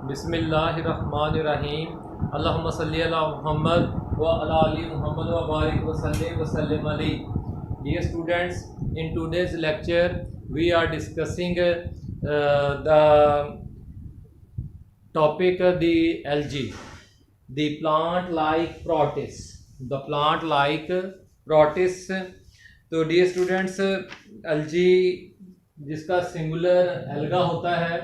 बिस्मिल्लाहिर्रहमानिर्रहीम। अल्लाहुम्मा सल्ली अला मुहम्मद व अला आलि मुहम्मद व बारिक व सल्लिम अलैहि। Dear students, in today's lecture we are discussing the topic the algae, the plant like protists, the plant like protists। तो डियर स्टूडेंट्स, algae जिसका सिंगुलर एल्गा होता है,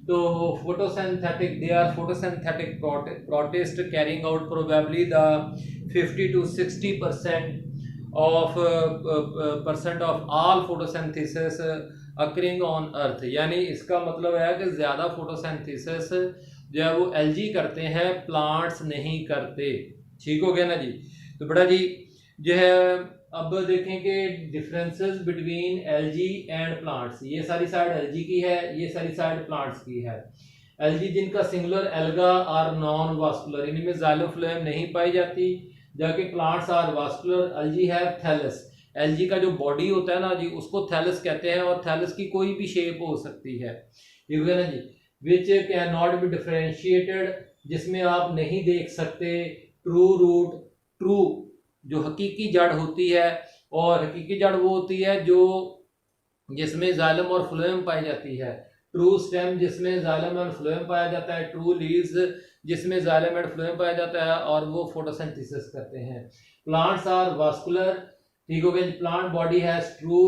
तो photosynthetic, they are photosynthetic protist carrying out probably the 50 to 60% of all photosynthesis occurring on earth. यानी इसका मतलब है कि ज़्यादा फोटोसिंथेसिस जो है वो एल्गी करते हैं, प्लांट्स नहीं करते। ठीक हो गया ना जी। तो बेटा जी जो है अब देखेंगे differences between algae and plants. ये सारी साइड एल्गी की है, ये सारी साइड प्लांट्स की है। एल्गी जिनका singular alga are non vascular, इनमें जाइलोफ्लोएम नहीं पाई जाती, जबकि प्लांट्स आर वास्कुलर। एल्गी है थैलस, एल्गी का जो बॉडी होता है ना जी उसको थैलस कहते हैं, और थैलस की कोई भी शेप हो सकती है, ठीक है ना जी। Which can not be differentiated, जिसमें आप नहीं देख सकते ट्रू रूट, ट्रू जो हकीकी जड़ होती है, और हकीकी जड़ वो होती है जो जिसमें जाइलम और फ्लोएम पाई जाती है। ट्रू स्टेम जिसमें जाइलम और फ्लोएम पाया जाता है, ट्रू लीव्स जिसमें जाइलम एंड फ्लोएम पाया जाता है, और वो फोटोसिंथेसिस करते हैं। प्लांट्स आर वास्कुलर, ठीक हो गया। Plant body has true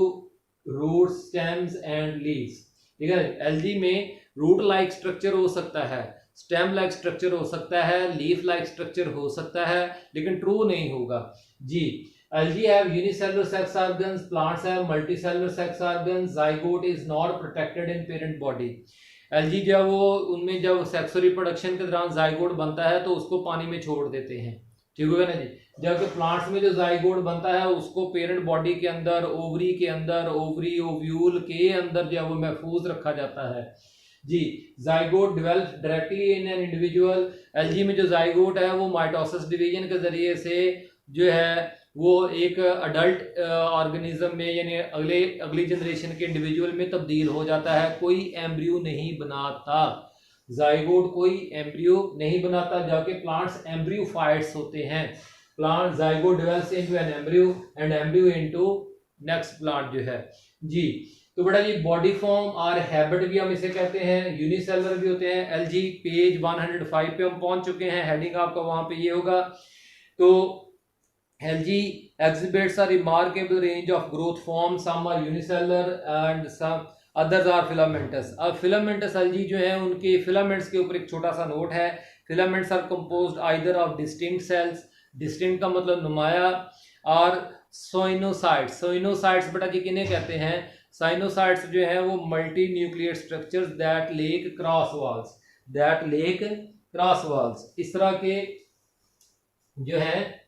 root, stems and leaves, ठीक है। एल्गी में रूट लाइक स्ट्रक्चर हो सकता है, स्टेम लाइक स्ट्रक्चर हो सकता है, लीफ लाइक स्ट्रक्चर हो सकता है, लेकिन ट्रू नहीं होगा जी। Algae have unicellular sex organs, plants have multicellular sex organs, zygote is not protected in parent body। Algae जब वो उनमें जब सेक्स रिप्रोडक्शन के दौरान जाइगोट बनता है तो उसको पानी में छोड़ देते हैं, ठीक हो गया ना जी। जबकि प्लांट्स में जो जाइगोट बनता है उसको पेरेंट बॉडी के अंदर, ओवरी के अंदर, ओवरी ओव्यूल के अंदर जो है वो महफूज रखा जाता है जी। Zygote develop directly in an individual, algae में जो जाइगोट है वो माइटोसिस डिवीजन के जरिए से जो है वो एक अडल्ट ऑर्गेनिज्म में, यानी अगली जनरेशन के इंडिविजुअल में तब्दील हो जाता है। कोई एम्ब्रियो नहीं बनाता, जाइगोट कोई एम्ब्रियो नहीं बनाता, जबकि प्लांट्स एम्ब्रियोफाइट्स होते हैं। Plant zygote develops into an embryo and embryo into next plant जो है जी। तो बेटा जी बॉडी फॉर्म और हैबिट भी हम इसे कहते हैं, यूनिसेलुलर भी होते हैं। एल्गी पेज 105 पे हम पहुंच चुके हैं, हेडिंग आपका वहां पे ये होगा। तो Algae exhibits a remarkable range of growth forms. Some are unicellular and some others are filamentous। अब filamentous algae जो है उनके filaments के ऊपर एक छोटा सा नोट है। filaments are composed either of distinct cells, distinct का मतलब नुमाया, और सोइनोसाइट्स। सोइनोसाइट्स बेटा जी किन्हें कहते हैं? साइनोसाइट्स जो है वो multi nuclear structures that lake cross walls, that lake cross walls, इस तरह के जो है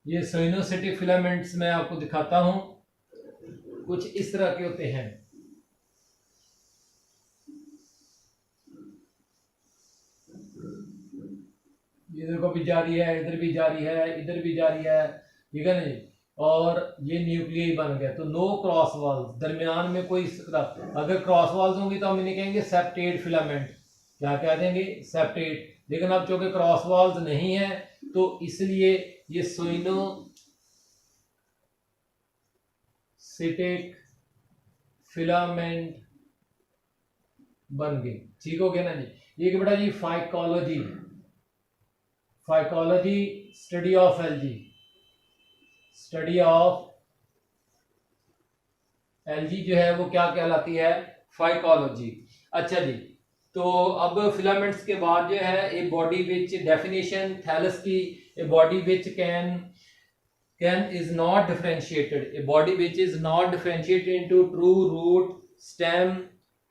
ये सोइनोसिटिक फिलामेंट्स मैं आपको दिखाता हूं, कुछ इस तरह के होते हैं। ये देखो भी जारी है, इधर भी जारी है, इधर भी जारी है, ठीक है ना जी। और ये न्यूक्लियस बन गया, तो नो क्रॉस वॉल्स, दरमियान में कोई अगर क्रॉस वॉल्स होंगी तो हम इन्हें कहेंगे सेप्टेट फिलामेंट। क्या कह देंगे? सेप्टेट। लेकिन अब चूंकि क्रॉस वॉल्स नहीं है तो इसलिए ये सोइनोसिटिक फिलामेंट बन गए, ठीक हो गया ना जी। ये बेटा जी phycology, phycology study of algae, study of algae जो है वो क्या कहलाती है? फाइकोलॉजी। अच्छा जी, तो अब फिलामेंट्स के बाद जो है a body which definition thallus की, a body which can is not differentiated, a body which is not differentiated into true root, stem,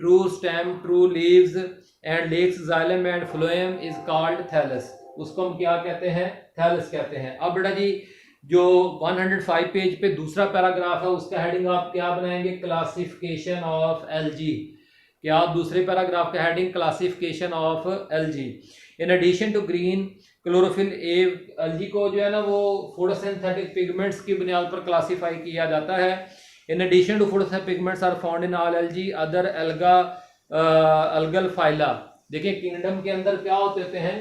true leaves and lacks xylem and phloem is called thallus। उसको हम क्या कहते हैं? Thallus कहते हैं। अब बेटा जी जो 105 पेज पे दूसरा पैराग्राफ है उसका हेडिंग आप क्या बनाएंगे? Classification of algae. क्या दूसरे पैराग्राफ का heading? Classification of algae. In addition to green chlorophyll a, algae को जो है ना वो फोटोसिंथेटिक पिगमेंट्स की बुनियाद पर क्लासिफाई किया जाता है। In addition to photosynthetic pigments are found in all algae other algal phyla. देखिए किंगडम के अंदर क्या होते हैं,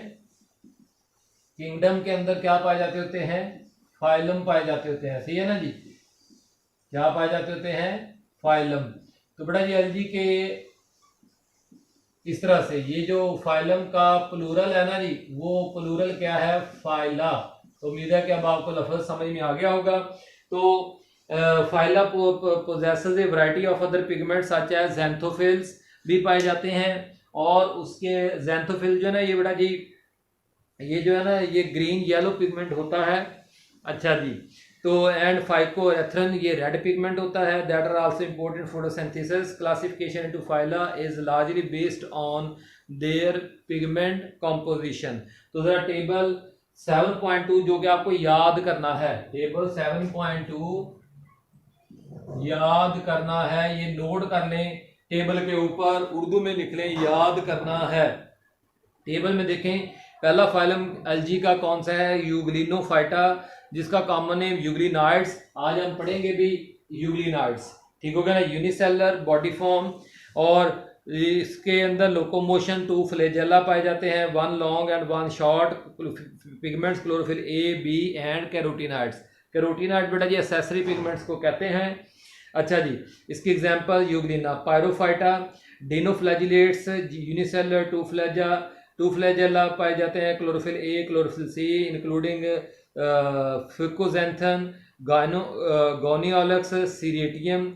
किंगडम के अंदर क्या पाए जाते होते हैं, फाइलम पाए जाते होते हैं, सही है ना जी, क्या पाए जाते होते हैं, फाइलम। तो बेटा जी एल्गी के इस तरह से ये जो फाइलम का प्लूरल है ना जी, वो प्लूरल क्या है, फाइला। तो उम्मीद है कि अब आपको लफ्ज समझ में आ गया होगा। तो phyla possesses a variety of other pigments such as xanthophylls भी पाए जाते हैं, और उसके ज़ैंथोफिल जो है ना ये बेटा जी, ये जो है ना ये ग्रीन येलो पिगमेंट होता है। अच्छा जी, तो एंड फाइकोएथ्रन ये रेड पिगमेंट होता है। That are also important photosynthesis. Classification into phyla is largely based on their pigment composition. तो जरा टेबल 7.2 जो कि आपको याद करना है, टेबल 7.2 याद करना है, ये नोट कर लें, टेबल के ऊपर उर्दू में लिख लें, याद करना है। टेबल में देखें, पहला फाइलम एल्गी का कौन सा है, यूग्लिनोफाइटा, जिसका कॉमन नेम यूग्लिनाइड्स, आज हम पढ़ेंगे भी यूग्लिनाइड्स, ठीक हो गया ना। यूनिसेलर बॉडी फॉर्म, और इसके अंदर लोकोमोशन 2 फ्लैजेला पाए जाते हैं, 1 long and 1 short pigments, chlorophyll a b and carotenoids. Carotenoid बेटा जी एसेसरी पिगमेंट्स को कहते हैं। अच्छा जी, इसकी example Euglena, Pyrrophyta, dinoflagellates, unicellular, two flagella पाए जाते हैं, chlorophyll a, chlorophyll c, including phycoxanthin, Gonyaulax, Ceratium,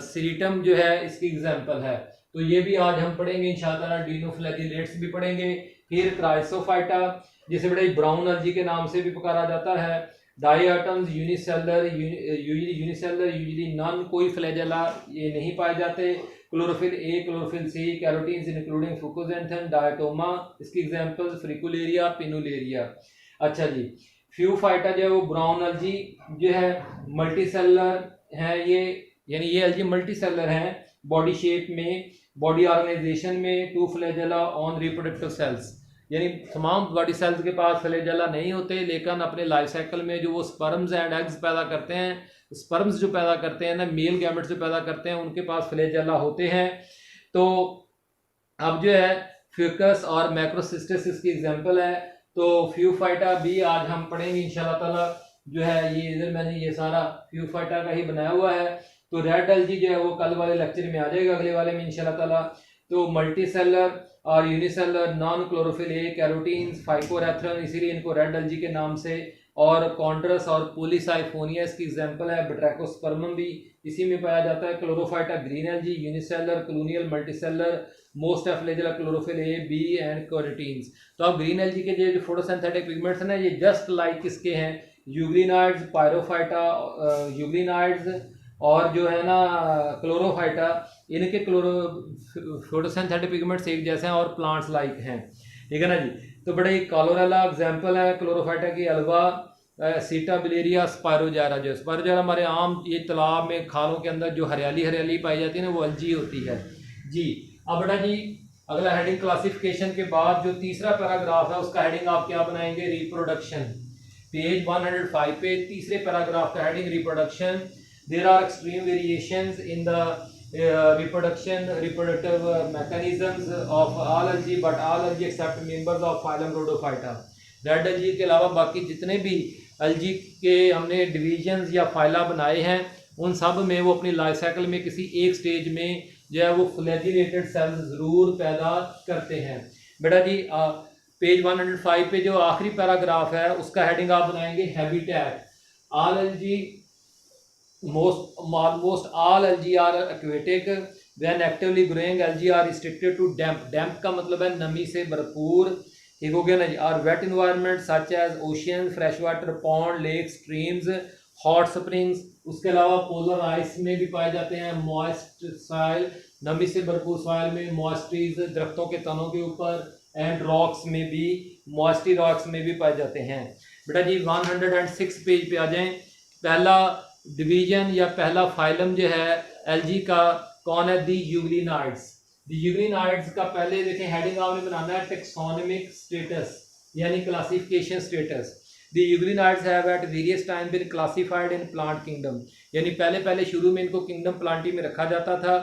Ceratium जो है इसकी एग्जांपल है। तो ये भी आज हम पढ़ेंगे इंशाअल्लाह। डिनोफ्लैजिलेट्स भी पढ़ेंगे। फिर क्राइसोफाइटा, जिसे बड़े ब्राउन एल्गी के नाम से भी पुकारा जाता है। डाईएटम्स, यूनिसेलर यूजुअली नॉन, कोई फ्लैजेला ये नहीं पाए जाते। Chlorophyll a, chlorophyll C, carotenes including फुकोजेंथन, डायटोमा, इसकी एग्जांपल फ्रिकुलेरिया, पिनुलेरिया। अच्छा जी, फ्यूफाइटा जो है वो ब्राउन एल्गी जो है मल्टीसेलर है, ये यानी ये एल्गी मल्टीसेलर है, बॉडी शेप में, बॉडी ऑर्गेनाइजेशन में, 2 फ्लैजेला ऑन रिप्रोडक्टिव सेल्स, यानी तमाम बॉडी सेल्स के पास फ्लैजेला नहीं होते, लेकिन अपने लाइफ साइकिल में जो वो स्पर्म्स एंड एग्स पैदा करते हैं, स्पर्म्स जो पैदा करते हैं ना, मेल गैमेट्स जो पैदा करते हैं, उनके पास फ्लैजेला होते हैं। तो अब जो है फ्यूकस और मैक्रोसिस्टिस इसकी एग्जांपल है। तो फ्यूफाइटा भी आज हम पढ़ेंगे इंशाल्लाह ताला। जो है ये इधर मैंने ये सारा फ्यूफाइटा का ही बनाया हुआ है। तो रेड एल्गी जो है वो कल वाले लेक्चर में आ जाएगा, अगले वाले में इंशाल्लाह ताला। तो मल्टीसेलर और unicellular, non chlorophyll A, carotenes, फाइकोरेथ्रन, इसीलिए इनको रेड एल्गी के नाम से, और कॉन्ड्रस और पोलीसाइफोनिया इसकी एग्जांपल है। ब्रैकोस्पर्मम भी इसी में पाया जाता है। Chlorophyta green algae, unicellular, colonial, multicellular, most of flagella, chlorophyll a b and carotenes. तो अब ग्रीन एल्गी के जो फोटोसिंथेटिक पिगमेंट्स हैं ना, ये जस्ट लाइक किसके हैं, यूग्लिनाइड्स, पायरोफाइटा यूग्लिनाइड्स, और जो है ना क्लोरोफाइटा, इनके फोटोसिंथेटिक पिगमेंट्स एक जैसे हैं और प्लांट्स लाइक हैं, ठीक है ना जी। तो बड़े क्लोरेला एग्जांपल है क्लोरोफाइटा की, अल्वा, सीटाबिलेरिया, स्पायरोजारा। जो स्पायरोजारा हमारे आम ये तालाब में, खालों के अंदर जो हरियाली पाई जाती है ना, वो एल्गी होती है जी। अब बेटा जी अगला हेडिंग क्लासिफिकेशन के बाद जो तीसरा पैराग्राफ है, उसका हेडिंग आप क्या बनाएंगे, रिप्रोडक्शन। पेज 105 पे तीसरे पैराग्राफ का heading reproduction. There are extreme variations in the reproductive mechanisms of all algae, but all algae except members of phylum Rhodophyta। Red algae के अलावा बाकी जितने भी algae के हमने डिविजन्स या फाइला बनाए हैं, उन सब में वो अपनी लाइफ साइकिल में किसी एक स्टेज में जो है वो फ्लैजिलेटेड सेल्स जरूर पैदा करते हैं। बेटा जी पेज 105 पे जो आखिरी पैराग्राफ है, उसका हेडिंग आप बनाएंगे habitat. All algae, almost all algae are aquatic, when actively growing algae are restricted to damp का मतलब है नमी से भरपूर, ठीक हो गया ना जी। और wet environment such as ocean, fresh water, pond, lake, streams, hot springs. उसके अलावा पोलर आइस में भी पाए जाते हैं, मॉइस्ट सॉइल, नमी से भरपूर सॉइल में, मॉइस्ट्रीज दरख्तों के तनों के ऊपर, एंड रॉक्स में भी, मॉइस्टी रॉक्स में भी पाए जाते हैं। बेटा जी 106 पेज पे आ जाएं। पहला डिवीजन या पहला फाइलम जो है एल्गी का कौन है, दी यूग्लिनाइड्स। दी यूग्लिनाइड्स का पहले देखें हेडिंग आपने बनाना है टेक्सोनोमिक स्टेटस, यानी classification status. The euglenoids have at various time been classified in plant kingdom, यानी पहले पहले शुरू में इनको किंगडम प्लांटी में रखा जाता था,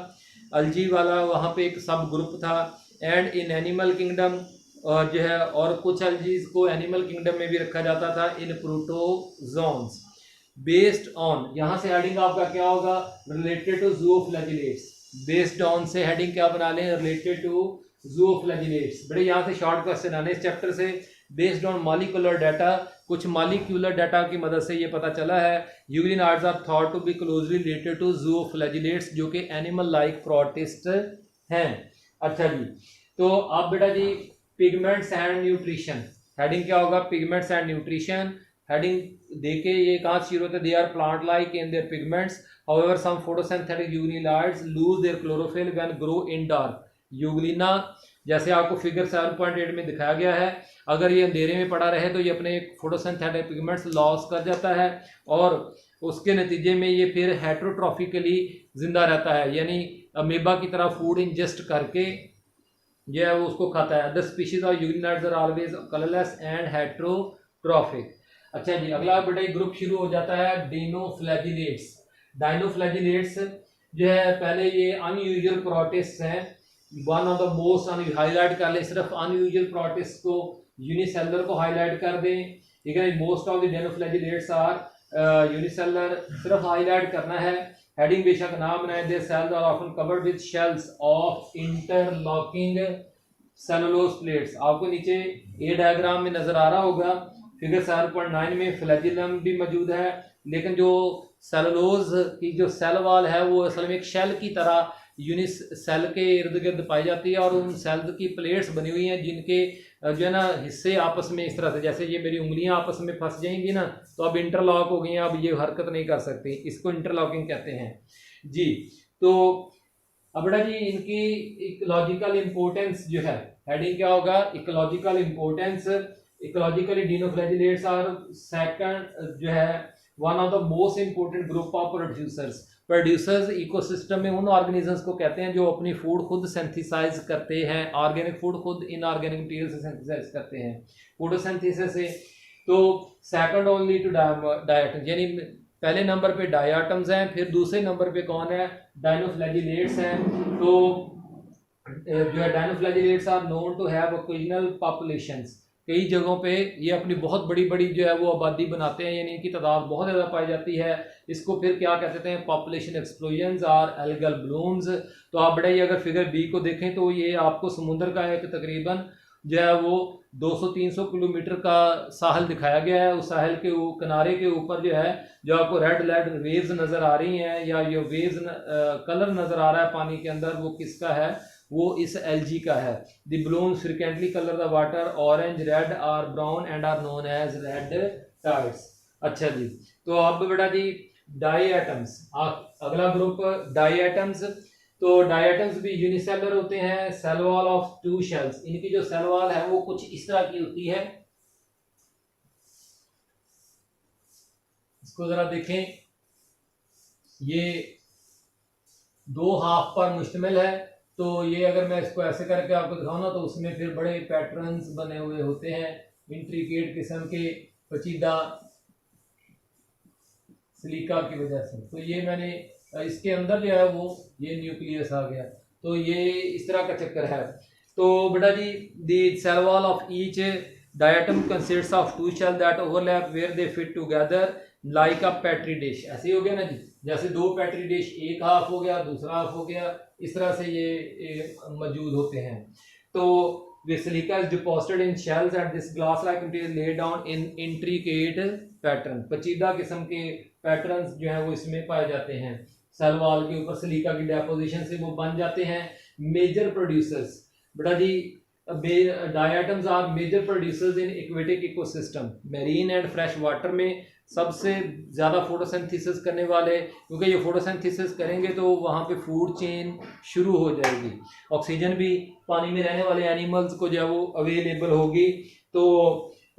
अल्जी वाला वहाँ पे एक सब ग्रुप था। एंड इन एनिमल किंगडम जो है, और कुछ अल्जीज को एनिमल किंगडम में भी रखा जाता था इन प्रोटोजोन्स बेस्ड ऑन। यहाँ से हेडिंग आपका क्या होगा, रिलेटेड टू ज़ूओफ्लैजिलेट्स। बेस्ड ऑन से हेडिंग क्या बना लें, रिलेटेड टू ज़ूओफ्लैजिलेट्स। बड़े यहाँ से शॉर्ट क्वेश्चन आने इस चैप्टर से। बेस्ड ऑन मॉलिक्यूलर डाटा, कुछ मॉलिक्यूलर डाटा की मदद से ये पता चला है euglenoids are thought to be closely related to zooflagellates, जो कि एनिमल लाइक प्रोटिस्ट हैं। अच्छा जी, तो अब बेटा जी पिगमेंट्स एंड न्यूट्रिशन, हेडिंग क्या होगा, पिगमेंट्स एंड न्यूट्रिशन। हेडिंग देके ये कहाँ से शुरू होता है, they are plant like in their pigments, however some photosynthetic euglenoids lose their chlorophyll when grow in dark. Euglena जैसे आपको फिगर 7.8 में दिखाया गया है, अगर ये अंधेरे में पड़ा रहे तो ये अपने फोटोसिंथेटिक पिगमेंट्स लॉस कर जाता है और उसके नतीजे में ये फिर हेट्रोट्रॉफिकली जिंदा रहता है, यानी अमीबा की तरह फूड इंजेस्ट करके जो है वो उसको खाता है। Other species of euglenoids are always colourless and heterotrophic. अच्छा जी, अगला बेटा ग्रुप शुरू हो जाता है डाइनोफ्लैजिलेट्स। डाइनोफ्लैजिलेट्स जो है पहले ये अनयूजुअल प्रोटिस्ट हैं, one of the most highlight कर ले, सिर्फ अनयूजुअल प्रोटिस्ट को यूनिसेलर को हाईलाइट कर दें, ठीक है। Most of the dinoflagellates are unicellular, सिर्फ हाईलाइट करना है। हेडिंग बेशक नाम बनाए, they cells are often covered with shells of interlocking cellulose plates. आपको नीचे ए डायग्राम में नजर आ रहा होगा, फिगर 7.9 में फ्लैजिलम भी मौजूद है, लेकिन जो सेलुलोज की जो सेल वाल है वो असल में एक शेल की तरह यूनिस सेल के इर्द गिर्द पाई जाती है, और उन सेल्स की प्लेट्स बनी हुई हैं जिनके जो है ना हिस्से आपस में इस तरह से, जैसे ये मेरी उंगलियां आपस में फंस जाएंगी ना तो अब इंटरलॉक हो गई हैं, अब ये हरकत नहीं कर सकती, इसको इंटरलॉकिंग कहते हैं जी। तो अब बेटा जी इनकी इकोलॉजिकल इंपोर्टेंस जो है, हेडिंग क्या होगा, ecological importance. Ecologically dinoflagellates are second जो है one of the most important group of producers ecosystem में उन ऑर्गेनिजम्स को कहते हैं जो अपनी फूड खुद सिंथेसाइज करते हैं, ऑर्गेनिक फूड खुद इनऑर्गेनिक मटेरियल से सिंथेसाइज करते हैं फोटोसिंथेसिस से। तो सेकंड ओनली टू डायटम्स, यानी पहले नंबर पे डायटम्स हैं, फिर दूसरे नंबर पे कौन है, डाइनोफ्लैजिलेट्स हैं। तो जो है dinoflagellates are known to have occasional populations, कई जगहों पे ये अपनी बहुत बड़ी बड़ी जो है वो आबादी बनाते हैं, यानी इनकी तादाद बहुत ज़्यादा पाई जाती है। इसको फिर क्या कहते हैं, पॉपुलेशन एक्सप्लोजन्स और एल्गल ब्लूम्स। तो आप बड़ा ये अगर फिगर बी को देखें तो ये आपको समुद्र का एक तकरीबन जो है वो 200-300 किलोमीटर का साहल दिखाया गया है। उस साहल के किनारे के ऊपर जो है जो आपको रेड वेव्स नज़र आ रही हैं, या ये वेव्स कलर नज़र आ रहा है पानी के अंदर, वो किसका है, वो इस एल्जी का है। The blooms frequently colour the water orange, red और brown and are known as red tides. अच्छा जी, तो अब बेटा जी डाई एटम्स, अगला ग्रुप डाई एटम्स। तो डायटम्स भी यूनिसेलर होते हैं, सेल वॉल ऑफ 2 शेल्स। इनकी जो सेल वॉल है वो कुछ इस तरह की होती है, इसको जरा देखें, ये 2 हाफ पर मुश्तमिल है। तो ये अगर मैं इसको ऐसे करके आपको दिखाऊं ना तो उसमें फिर बड़े पैटर्न्स बने हुए होते हैं, इंट्रिकेट किस्म के, पेचीदा सिलिका की वजह से। तो ये मैंने इसके अंदर जो है वो ये न्यूक्लियस आ गया, तो ये इस तरह का चक्कर है। तो बेटा जी the cell wall of each diatom consists of 2 shell that overlap where they fit together like a petri dish. ऐसे ही हो गया ना जी, जैसे 2 पेट्री डिश, एक हाफ हो गया दूसरा हाफ हो गया, इस तरह से ये मौजूद होते हैं। तो silica is deposited in shells and this glass like material laid down in intricate pattern. पेचीदा किस्म के पैटर्न्स जो है वो इसमें पाए जाते हैं, सेल वॉल के ऊपर सिलिका की डेपोजिशन से वो बन जाते हैं। मेजर प्रोड्यूसर्स, बेटा जी diatoms are major producers in aquatic ecosystem, marine and fresh water में सबसे ज़्यादा फोटोसिंथेसिस करने वाले, क्योंकि ये फोटोसिंथेसिस करेंगे तो वहाँ पे फूड चेन शुरू हो जाएगी, ऑक्सीजन भी पानी में रहने वाले एनिमल्स को जो है वो अवेलेबल होगी। तो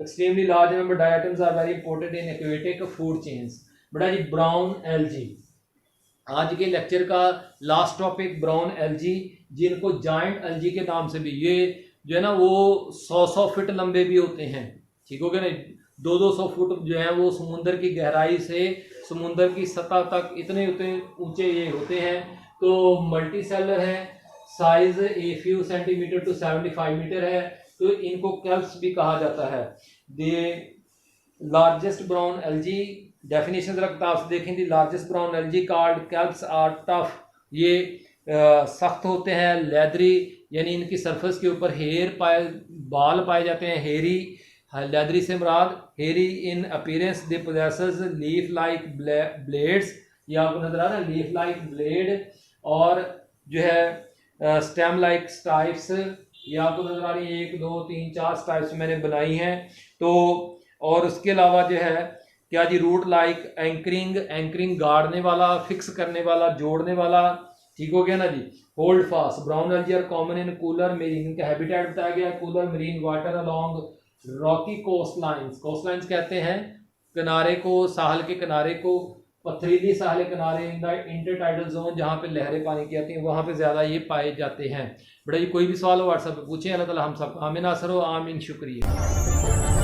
extremely large number diatoms are very important in aquatic food chains. बेटा जी ब्राउन एल्जी, आज के लेक्चर का लास्ट टॉपिक ब्राउन एल्जी, जिनको जाइंट एल्जी के नाम से भी, ये जो है ना वो 100 फीट लंबे भी होते हैं, ठीक हो गया ना, 200 फुट जो है वो समुद्र की गहराई से समुंदर की सतह तक इतने ऊंचे ये होते हैं। तो मल्टी सेलर है, size a few centimetre to 75 metre है। तो इनको कैल्प्स भी कहा जाता है। They largest brown algae, definition रखता आप देखें, the largest brown algae called kelps are tough, ये सख्त होते हैं। लेदरी यानी इनकी सरफेस के ऊपर बाल पाए जाते हैं। हेरी, लेदरी से मुराद हेरी इन अपीयरेंस, दे पोजेसेस लीफ लाइक ब्लेड्स, ये आपको नजर आ रहा है लीफ लाइक ब्लेड, और जो है स्टेम लाइक स्टाइप्स, ये आपको नजर आ रही है 1 2 3 4 स्टाइप्स मैंने बनाई हैं। तो और उसके अलावा जो है क्या जी, रूट लाइक एंकरिंग गाड़ने वाला, फिक्स करने वाला, जोड़ने वाला, ठीक हो गया ना जी। Hold fast, brown algae are common in cooler marine, इनका हैबिटेट बताया गया cooler marine water along rocky coastlines कहते हैं किनारे को, साहल के किनारे को, पथरीली साहल किनारे इन द इंटरटाइडल जोन, जहाँ पे लहरें पानी की आती हैं वहाँ पे ज़्यादा ये पाए जाते हैं। बेटा जी कोई भी सवाल हो व्हाट्सएप पे पूछें। अल्लाह ताला हम सब आमीन नासर हो, आमीन, शुक्रिया।